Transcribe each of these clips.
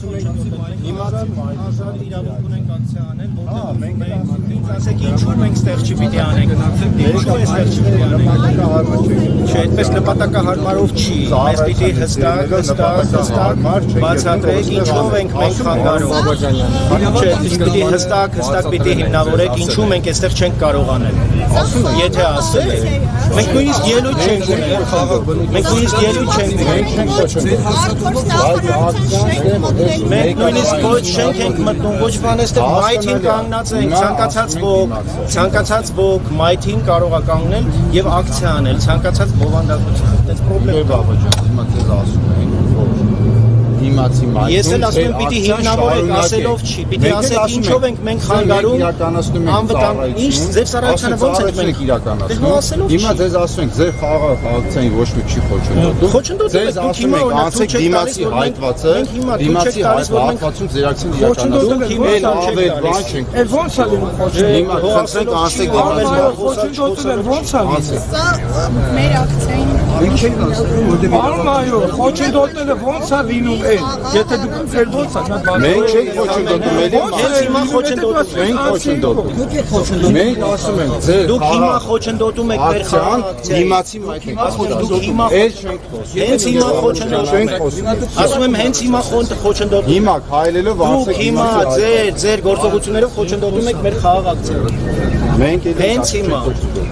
Ազատ իրավունք ունենք ակցիա անել, որտեղ ասեք ինչու մենք ստեղ չպիտի անենք, ինչու է ստեղ չպիտի անենք, չէ, այդպես նպատակահարմարով չի, մեզ պիտի հստակ բացատրեք ինչով ենք մենք խանգարում, չէ, պիտի հստակ պիտի հիմնավորեք ինչու մենք այստեղ չենք կարող անել, եթե ասեք, մենք նույնիսկ ելույթ չենք ունել, մենք նույնիսկ ելույթ Մենք նույնիսկ ոչ շենք ենք մտնում, ոչ բան այստեղ մայթին կանգնած ենք, ցանկացած ոք մայթին կարող է կանգնել եւ ակցիա անել, ցանկացած բովանդակություն, այդպես պրոբլեմ կա։ Ես էլ ասում եմ պիտի հիմնավորեք, ասելով չի, պիտի ասեք ինչով ենք մենք խանգարում անվտանգ, ինչ ձեր ծառայությանը ոնց ենք մենք իրականացնում։ Հիմա ձեզ ասում ենք, ձեր խաղը ակցիային ոչ մի չի խոչընդոտում։ Ձեզ ասում ենք, անցեք դիմացի հայտվածը, դիմացի հայտվածում ձեր ակցիան իրականացնում։ Էլ ոնց է լինում խոչընդոտում։ Հիմա խնդրենք անցեք դիմացի խոչընդոտել ոնց է լինում։ Սա մեր ակցիային Պարոն այո, խոչընդոտելը ոնց է լինում է։ Եթե դուք էլ ոնց է, մենք չենք խոչընդոտում, Հենց հիմա խոչընդոտում ենք խոչընդոտում։ Մենք ասում ենք, ձեր դուք հիմա խոչընդոտում եք մեր ակցիան դիմացի մայթ խոչընդոտում։ Էլ չենք խոսում։ Հենց հիմա խոչընդոտում։ Ասում եմ հենց հիմա խոչընդոտում։ Հիմա քայլելով Դուք հիմա ձեր գործողություններով խոչընդոտում եք մեր խաղաղ ակցիան։ Մենք Հենց հիմա։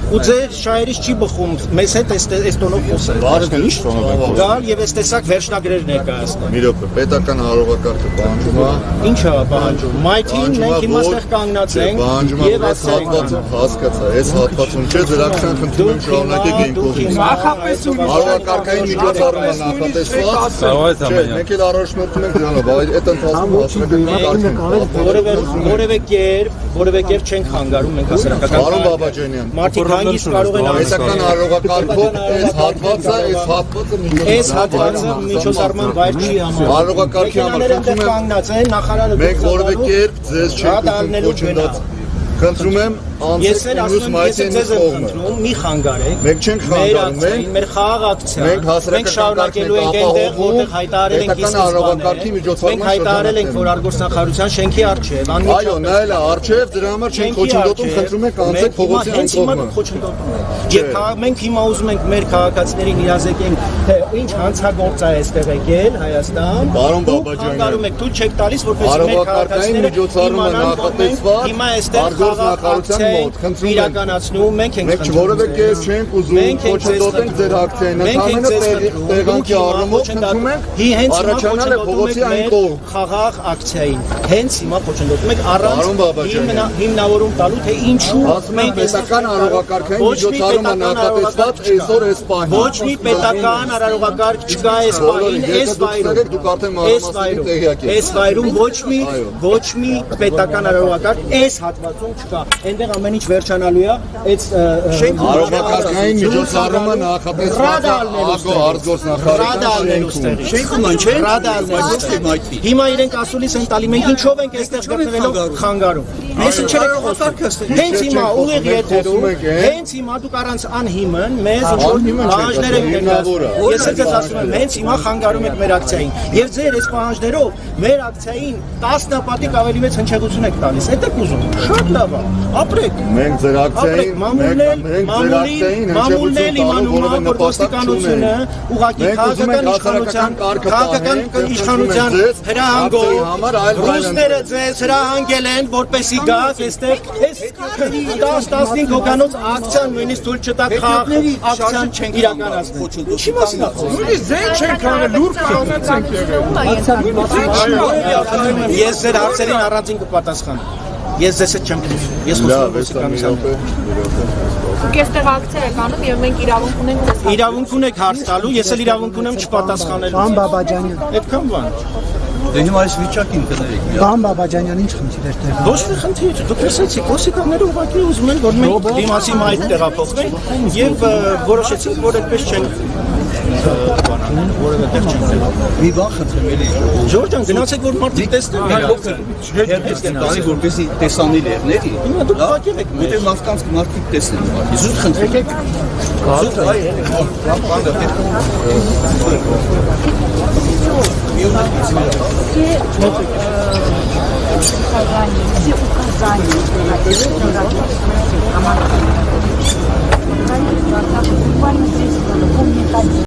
Ու ձեր շահերից չի բխում, մեզ հետ այս տոնով խոսել։ Բարդ ինչ տոնով։ Գալ եւ այս տեսակ վերջնագրեր ներկայացնել։ Մի րոպե, պետական հարողակարգը պահանջում է։ Ինչ է պահանջում։ Մայթին մենք հիմա ստեղ կանգնած ենք եւ հատվածը հասկացա, այս հատվածում չէ, ձեր ակցիան խնդրում եմ շարունակեք այն կողմից։ Նախապես ու Հարողակարգային միջոցառումը նախատեսված։ Չէ, մենք էլ առաջնորդում ենք դրանով, բայց այդ ընթացքում որևէ կերպ չենք խանգարում մենք հասարակական։ Պարոն Բաբաջանյան, Մարդիկ հանգիստ կարող են պետական հարողակարգով այս հատվածը միջոցառման վայր չի համարվում։ Հարողակարգի համար խնդրում եմ կանգնած են նախարարը մենք որևէ կերպ ձեզ չենք կոչընդոտ։ Խնդրում եմ Ես էլ ասում եմ, ես ձեզ եմ կողմը։ խնդրում, մի խանգարեք։ Մենք չենք խանգարում, մեր խաղաղ ակցիան։ մենք շարունակելու ենք այնտեղ, որտեղ հայտարարել ենք իսկ հարողակարգի միջոցառումը մենք հայտարարել ենք, որ արգոսնախարարության շենքի առջև Այո, նայել է առջև, դրա համար չենք խոչընդոտում, խնդրում ենք անցեք փողոցի այն կողմը։ Եվ մենք հիմա ուզում ենք մեր քաղաքացիներին իրազեկենք, թե ինչ հանցագործ է այստեղ եկել Հայաստան։ Պարոն Բաբաջանյան, խանգարում եք, թույլ չեք տալիս, որպեսզի մեր միջոցառումը նախատեսված հիմա այստեղ արգոսնախարարության մոտ խնդրում ենք իրականացնում, մենք ենք Մենք որևէ կերպ չենք ուզում խոչընդոտենք ձեր ակցիային, ընդհանրապես տեղանքի առումով խնդրում ենք առաջանալ է փողոցի այն կողմ խաղաղ ակցիային։ Հենց հիմա խոչընդոտում եք առանց հիմնավորում տալու, թե ինչու մենք պետական հարողակարգային միջոցառումը նախատեսված այսօր այս պահին։ Ոչ մի պետական հարողակարգ չկա այս պահին, այս վայրում ոչ մի պետական հարողակարգ այս հատվածում չկա։ Այնտեղ ամեն ինչ վերջանալու է, այս հարողակարգային միջոցառումը նախատեսված ԱԳ արտգործնախարարության շենքում չէ, հիմա իրենք ասուլիս են տալի, մենք ինչով ենք այստեղ գտնվելով խանգարում։ Ես չեք խոսում։ Հենց հիմա ուղիղ եթերում, հենց հիմա դուք առանց անհիմն մեզ ինչ-որ պահանջներ եք ներկայացնում։ Ես էլ ձեզ ասում եմ, հենց հիմա խանգարում եք մեր ակցիային։ Եվ ձեր այս պահանջներով մեր ակցիային 10 պատիկ ավելի մեծ հնչեղություն եք տալիս։ Այդ եք ուզում։ Շատ լավ է։ Ապրեք։ Մենք ձեր ակցիային մամուլն իմանում է, որ ոստիկանությունը ուղղակի քաղաքական իշխանության հրահանգով ռուսները ձեզ հրահանգել են, որպեսի գազ այստեղ այս 10-15 հոգանոց ակցիան նույնիսկ թույլ չտաք խաղաղ ակցիան չենք իրականացնել։ Ինչի մասին է խոսքը։ նույնիսկ ձեր չենք անել, լուրջ քննեցինք եղել։ Ես ձեր հարցերին առանձին կպատասխանեմ։ Ես ձեզ հետ չեմ խոսում։ Ես խոսում եմ ոստիկանության։ Դուք այստեղ ակցիա եք անում եւ մենք իրավունք ունենք ձեզ։ Իրավունք ունեք հարց տալու, ես էլ իրավունք ունեմ չպատասխանել։ Պարոն Բաբաջանյան։ Այդքան բան։ Դե հիմա այս վիճակին կներեք։ Պարոն Բաբաջանյան, ինչ խնդիր էր տեղի։ Ոչ մի խնդիր, դուք լսեցիք, ոստիկանները ուղղակի ուզում են, որ մենք դիմացի մայթ տեղափոխվենք եւ որոշեցինք, որ այդպես չեն որևէ տեղ չեն։ Մի բան խնդրեմ էլի։ Ժորժ ջան, գնացեք որ մարդիկ տեսնեն։ Տանի որպեսի տեսանի լերների։ Հիմա դուք ուղղակի եք մեր։ Դե մարդիկ տեսնեն ուղղակի։ Զուտ խնդրեք։ Զուտ այ։ все указания буквально 10 надо помнить.